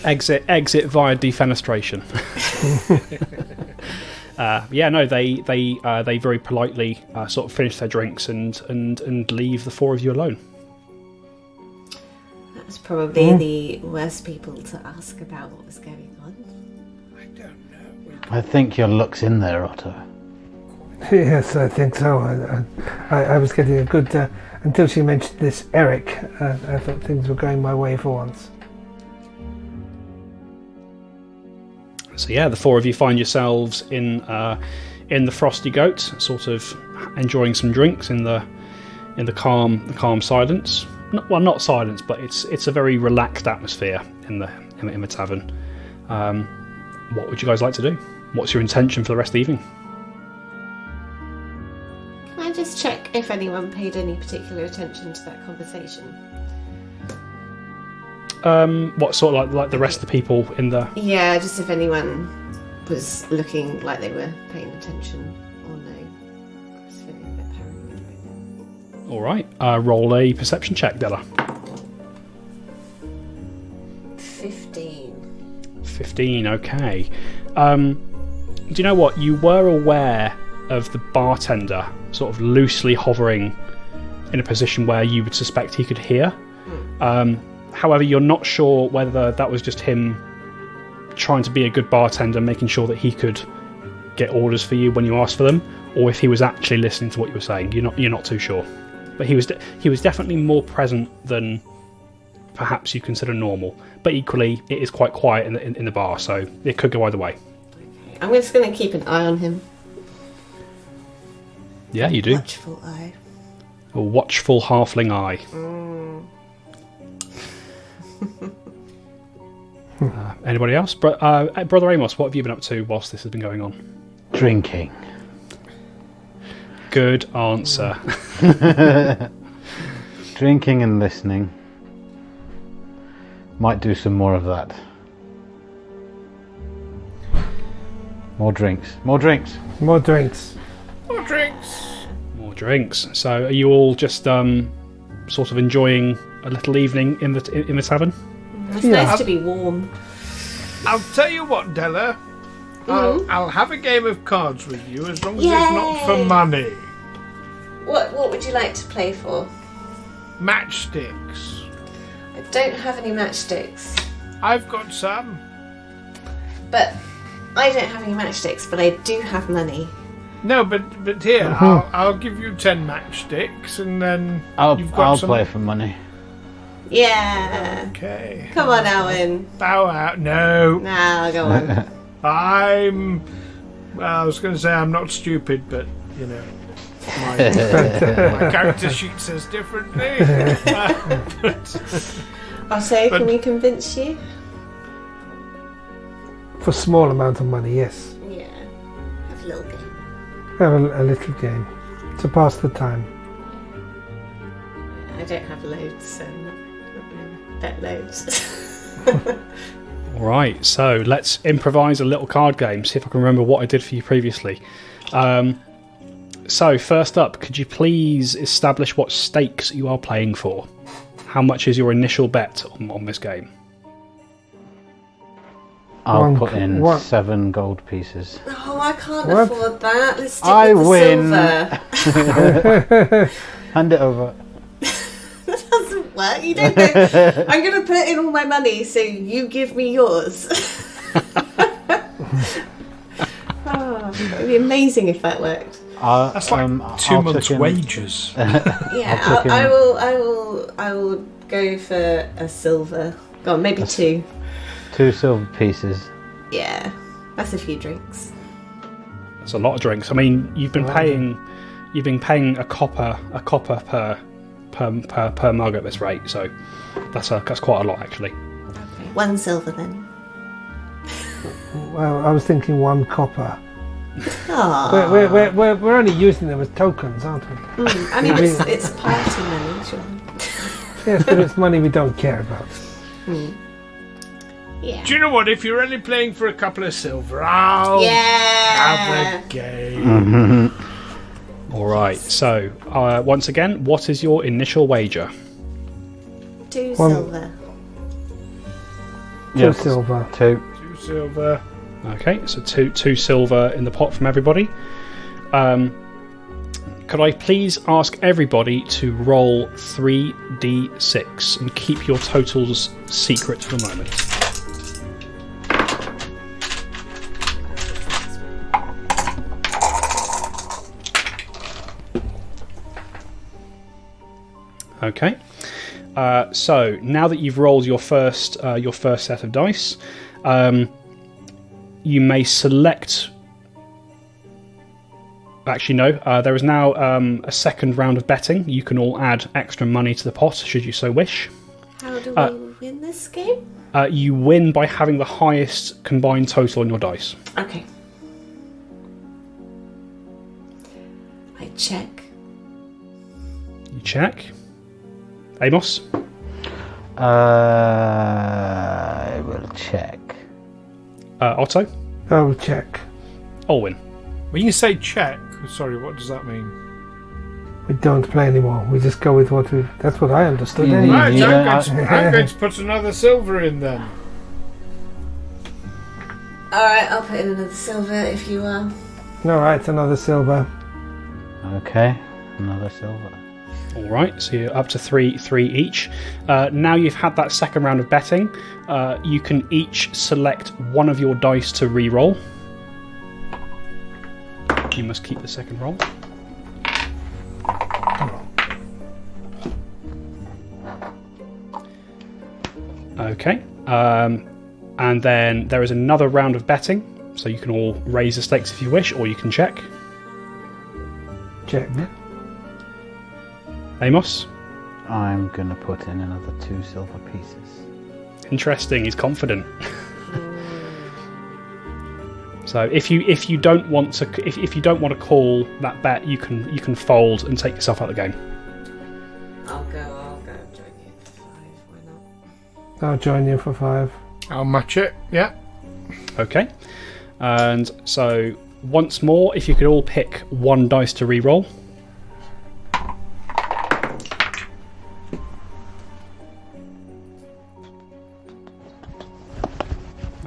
Exit via defenestration. They very politely sort of finish their drinks and leave the four of you alone. That was probably the worst people to ask about what was going on. I don't know. I think your luck's in there, Otto. Yes, I think so. I was getting a good... until she mentioned this Eric, I thought things were going my way for once. So yeah, the four of you find yourselves in the Frosty Goat, sort of enjoying some drinks in the calm silence. Not silence, but it's a very relaxed atmosphere in the tavern. What would you guys like to do? What's your intention for the rest of the evening? Can I just check if anyone paid any particular attention to that conversation? What sort of like the rest of the people in the... Yeah, just if anyone was looking like they were paying attention or no. I was feeling a bit paranoid right now. All right, roll a perception check, Della. 15, okay. Do you know what? You were aware of the bartender sort of loosely hovering in a position where you would suspect he could hear. However, you're not sure whether that was just him trying to be a good bartender, making sure that he could get orders for you when you asked for them, or if he was actually listening to what you were saying. You're not too sure. But he was definitely more present than perhaps you consider normal. But equally, it is quite quiet in the bar, so it could go either way. I'm just going to keep an eye on him. Yeah, you do. Watchful eye. A watchful halfling eye. Anybody else? Brother Amos, what have you been up to whilst this has been going on? Drinking. Good answer. Drinking and listening. Might do some more of that. More drinks. More drinks. More drinks. More drinks. More drinks. So, are you all just sort of enjoying a little evening in the tavern? It's nice to be warm. I'll tell you what, Della. I'll have a game of cards with you as long as it's not for money. What would you like to play for? Matchsticks. I don't have any matchsticks. I've got some. But I don't have any matchsticks, but I do have money. No, but here, I'll give you 10 matchsticks, and then I'll some... play for money. Yeah. Okay. Come on, Alan. Bow out. No. Nah, go on. I was going to say I'm not stupid, but you know, my character sheet says differently. I'll say, can we convince you? For a small amount of money, yes. Yeah. Have a little game. Have a little game to pass the time. I don't have loads, so I'm not going to bet loads. Alright, so let's improvise a little card game, see if I can remember what I did for you previously. So, first up, could you please establish what stakes you are playing for? How much is your initial bet on this game? I'll put in 7 gold pieces. Oh, I can't What? afford that. Let's stick I with the win. silver. Hand it over. That doesn't work. You don't know. I'm going to put in all my money, so you give me yours. Oh, it would be amazing if that worked. That's like 2 months' chuck in- wages. Yeah, chuck in- I will go for a silver. Go on, maybe 2. 2 silver pieces. Yeah, that's a few drinks. That's a lot of drinks. I mean, you've been paying a copper per mug at this rate, so that's quite a lot actually. Okay, 1 silver then. Well, I was thinking 1 copper. Aww. We're only using them as tokens, aren't we? I mean, it's party money, sure. Yes, but it's money we don't care about. Yeah. Do you know what? If you're only playing for a couple of silver, I'll have a game. Alright, so once again, what is your initial wager? 2 1 silver. 2 silver. 2. 2 silver. Okay, so two silver in the pot from everybody. Could I please ask everybody to roll 3d6 and keep your totals secret for the moment? Okay. So now that you've rolled your first set of dice, you may select. Actually, no. There is now a second round of betting. You can all add extra money to the pot, should you so wish. How do we win this game? You win by having the highest combined total on your dice. Okay. I check. You check. Amos? I will check. Otto? I'll check. Olwyn? When you say check, sorry, what does that mean? We don't play anymore. We just go with what we. That's what I understood. Yeah. Anyway. Right, Yeah, I'm going to put another silver in then. Alright, I'll put in another silver if you are. All right, another silver. Okay, another silver. All right, so you're up to three each. Now you've had that second round of betting, you can each select one of your dice to re-roll. You must keep the second roll. Okay, and then there is another round of betting, so you can all raise the stakes if you wish, or you can check. Check. Amos? I'm gonna put in another 2 silver pieces. Interesting. He's confident. So if you don't want to if you don't want to call that bet, you can fold and take yourself out of the game. I'll go join you for 5, why not? I'll join you for 5. I'll match it, yeah. Okay. And so once more, if you could all pick one dice to re-roll.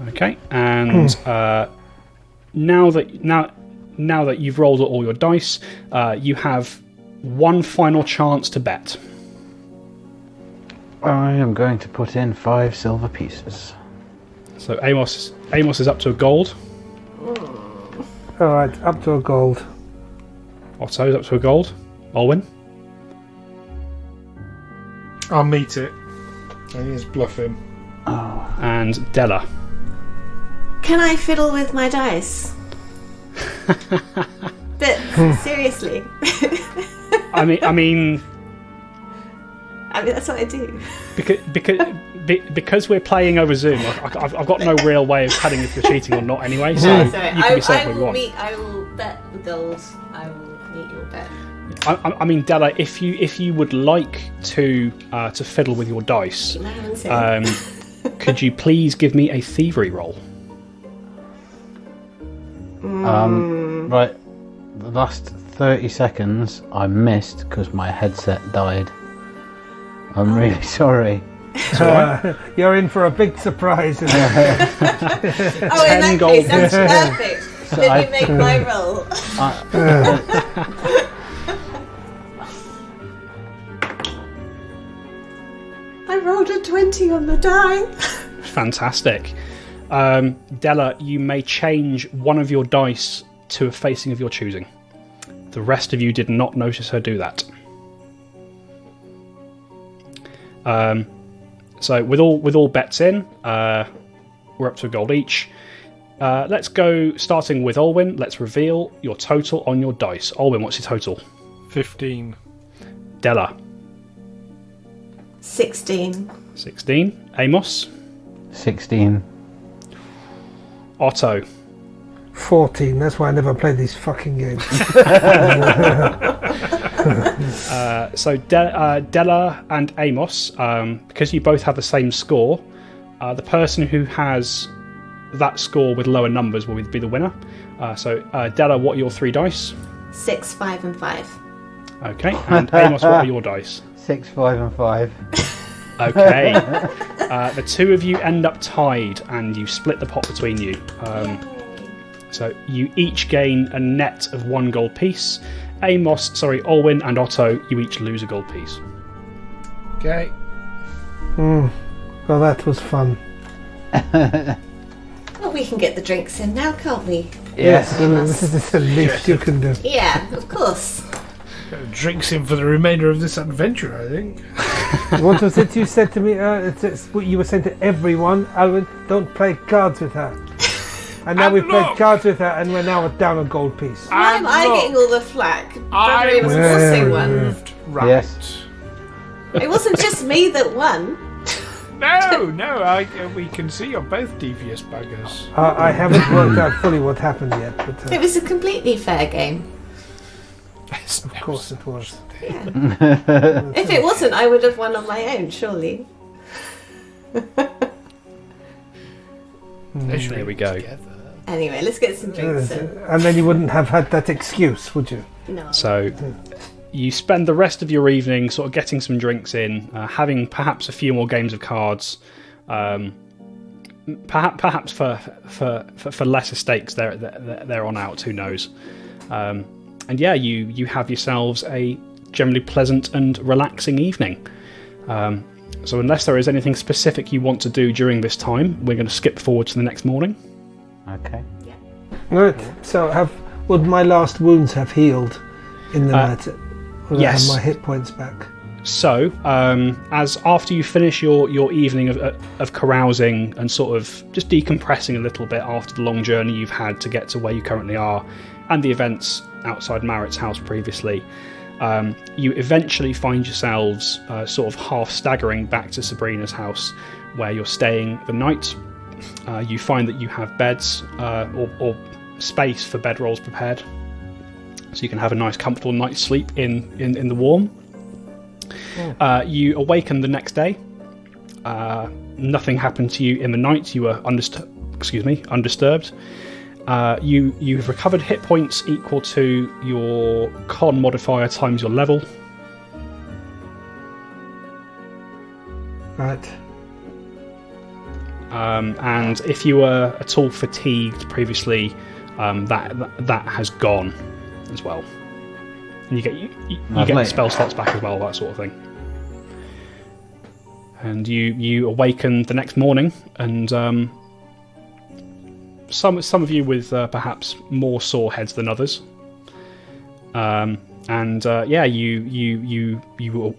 Okay, and now that you've rolled all your dice, you have one final chance to bet. I am going to put in 5 silver pieces. So Amos is up to a gold. All right, up to a gold. Otto's up to a gold. Olwyn. I'll meet it. I just bluff him. Oh, And Della. Can I fiddle with my dice? But seriously. I mean, that's what I do. Because we're playing over Zoom, I've got no real way of telling if you're cheating or not anyway. So you can be safe when you want. I will bet the gold. I will meet your bet. I mean, Della, if you would like to fiddle with your dice, could you please give me a thievery roll? Right. The last 30 seconds I missed because my headset died. I'm really sorry. You're in for a big surprise. In that gold case, that's perfect. Let me make my roll. I rolled a 20 on the die. Fantastic. Della, you may change one of your dice to a facing of your choosing. The rest of you did not notice her do that. So with all bets in, we're up to a gold each. Let's go, starting with Olwyn. Let's reveal your total on your dice. Olwyn, what's your total? 15. Della? 16. 16. Amos? 16. Otto? 14. That's why I never play these fucking games. So Della and Amos, because you both have the same score, the person who has that score with lower numbers will be the winner. So Della, what are your 3 dice? 6, 5, and 5. Okay. And Amos, what are your dice? 6, 5, and 5. Okay. The two of you end up tied, and you split the pot between you. So you each gain a net of 1 gold piece. Olwyn and Otto, you each lose a gold piece. Okay. Well, that was fun. Well, we can get the drinks in now, can't we? Yes, this is the least you can do. Yeah, of course. Drinks in for the remainder of this adventure, I think. What was it you said to me? It's what you were saying to everyone. Alvin, don't play cards with her. And now we've played cards with her, and we're now down a gold piece. Why am I getting all the flack? Brother was Yeah. also one. Right. Yes. It wasn't just me that won. No, we can see you're both devious buggers. I haven't worked out fully what happened yet, but It was a completely fair game. of course it was. Yeah. If it wasn't, I would have won on my own, surely. There we go. Anyway, let's get some drinks in. And then you wouldn't have had that excuse, would you? No. So you spend the rest of your evening sort of getting some drinks in, having perhaps a few more games of cards, perhaps for lesser stakes they're on out, who knows. And yeah, you have yourselves a generally pleasant and relaxing evening. So unless there is anything specific you want to do during this time, we're going to skip forward to the next morning. Okay. Right. So would my last wounds have healed in the night? Would yes. I have my hit points back? So, as after you finish your evening of carousing and sort of just decompressing a little bit after the long journey you've had to get to where you currently are, and the events outside Marit's house previously, you eventually find yourselves sort of half staggering back to Sabrina's house, where you're staying the night. You find that you have beds or space for bedrolls prepared, so you can have a nice comfortable night's sleep in the warm. You awaken the next day. Nothing happened to you in the night. You were undisturbed. You've recovered hit points equal to your con modifier times your level. Right. And if you were at all fatigued previously, that has gone as well. And you get the spell slots back as well, that sort of thing. And you awaken the next morning, and some of you with perhaps more sore heads than others. You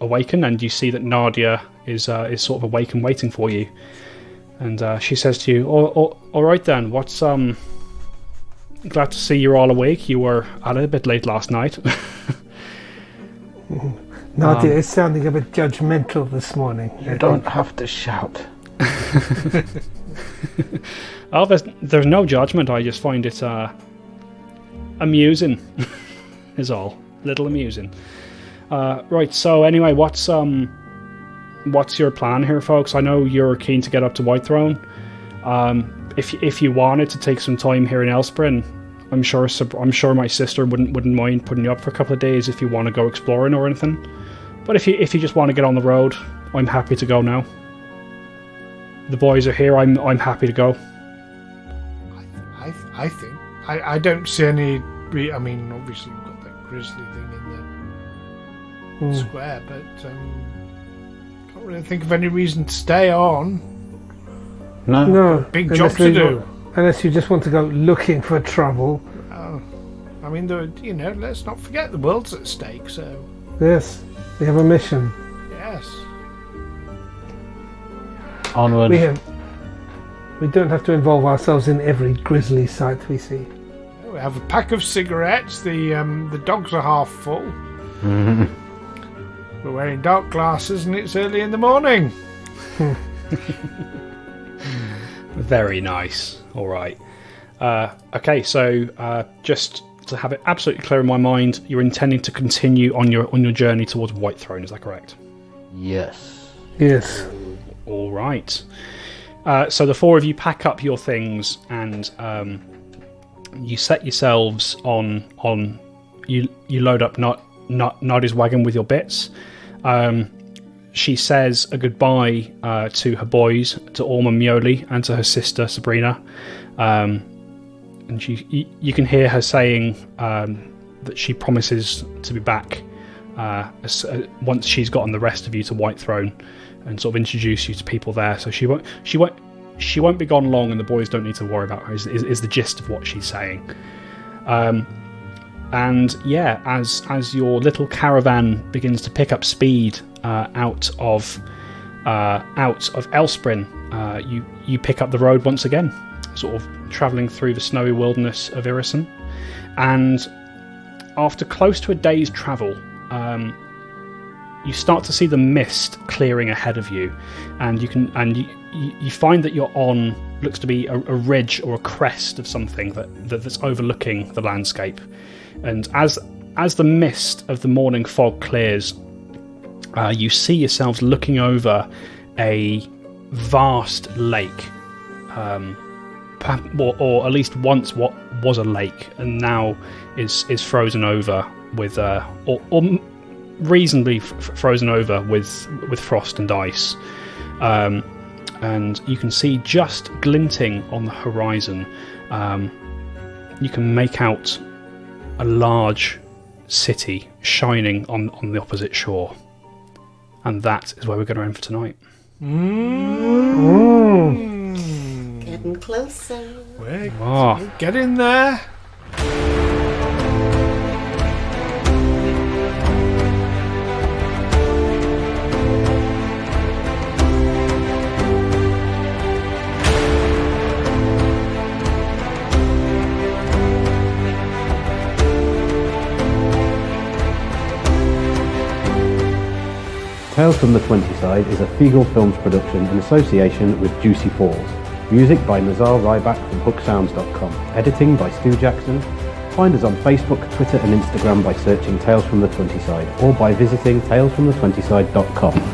awaken and you see that Nadia is sort of awake and waiting for you. And she says to you, all right then, what's... Glad to see you're all awake. You were a little bit late last night. Nadia is sounding a bit judgmental this morning. You don't have to shout. Oh, there's no judgment. I just find it amusing, is all. Little amusing. Right. So anyway, what's your plan here, folks? I know you're keen to get up to Whitethrone. If you wanted to take some time here in Elsprin, I'm sure my sister wouldn't mind putting you up for a couple of days if you want to go exploring or anything. But if you just want to get on the road, I'm happy to go now. The boys are here. I'm happy to go. I think I don't see any. I mean, obviously we've got that grisly thing in the square, but can't really think of any reason to stay on. No, Big job to do. Unless you just want to go looking for trouble. I mean, let's not forget the world's at stake. So yes, we have a mission. Yes. Onward. We don't have to involve ourselves in every grisly sight we see. We have a pack of cigarettes. The dogs are half full. We're wearing dark glasses, and it's early in the morning. Very nice. All right. Okay, so just to have it absolutely clear in my mind, you're intending to continue on your journey towards Whitethrone. Is that correct? Yes. Yes. All right. So the four of you pack up your things and you set yourselves on. You load up Nadia's wagon with your bits. She says a goodbye to her boys, to Orm and Mioli, and to her sister Sabrina. And you can hear her saying that she promises to be back once she's gotten the rest of you to Whitethrone and sort of introduce you to people there. So she won't be gone long, and the boys don't need to worry about her. Is the gist of what she's saying. And yeah, as your little caravan begins to pick up speed out of Elsprin, you pick up the road once again, sort of travelling through the snowy wilderness of Irison. And after close to a day's travel, you start to see the mist clearing ahead of you, and you find that you're on looks to be a ridge or a crest of something that's overlooking the landscape. And as the mist of the morning fog clears, you see yourselves looking over a vast lake, or at least once what was a lake and now is frozen over with or reasonably frozen over with frost and ice. And you can see just glinting on the horizon, you can make out a large city shining on the opposite shore. And that is where we're going to end for tonight. Getting closer. We're getting there. Tales from the 20 Side is a Fiegel Films production in association with Juicy Falls. Music by Nazar Ryback from hooksounds.com. Editing by Stu Jackson. Find us on Facebook, Twitter and Instagram by searching Tales from the 20 Side or by visiting talesfromthe20side.com.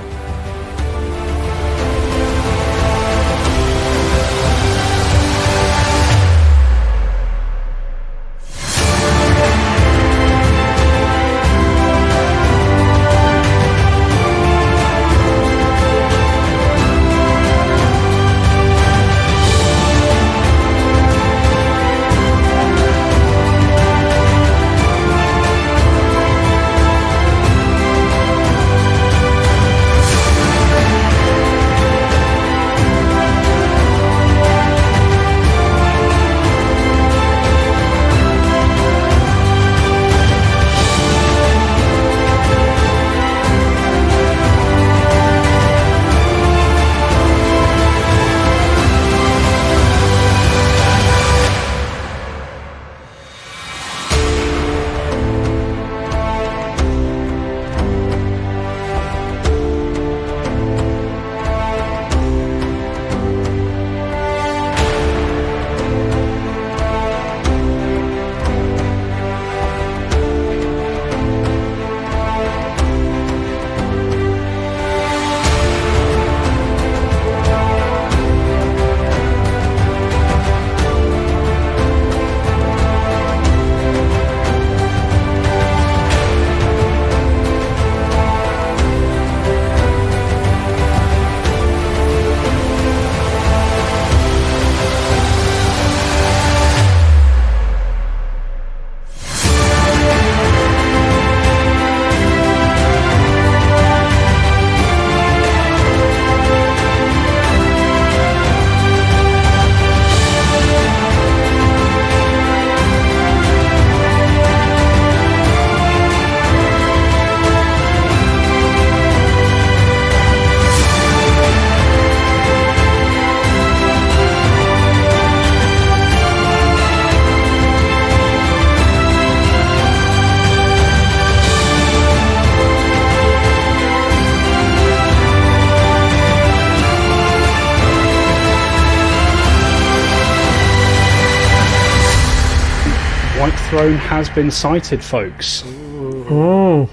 throne has been sighted, folks. Do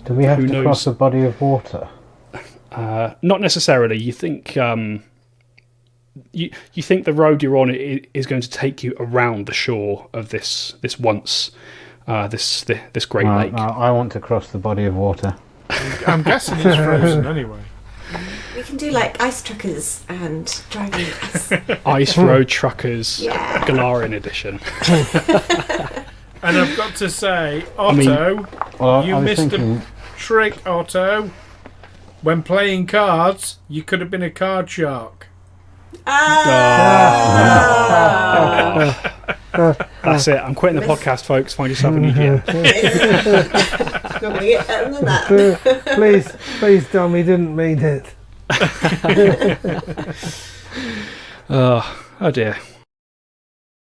we have Who to knows? cross a body of water? Not necessarily. You think you think the road you're on is going to take you around the shore of this great lake. I want to cross the body of water. I'm guessing it's frozen anyway. We can do like ice truckers and driving ice. Ice Road Truckers, Yeah. Galarian edition. And I've got to say, Otto, you missed a trick, Otto. When playing cards, you could have been a card shark. That's it. I'm quitting the podcast, folks. Find yourself a new GM. Gonna get better than that. Please, Dom, we didn't mean it. Oh dear.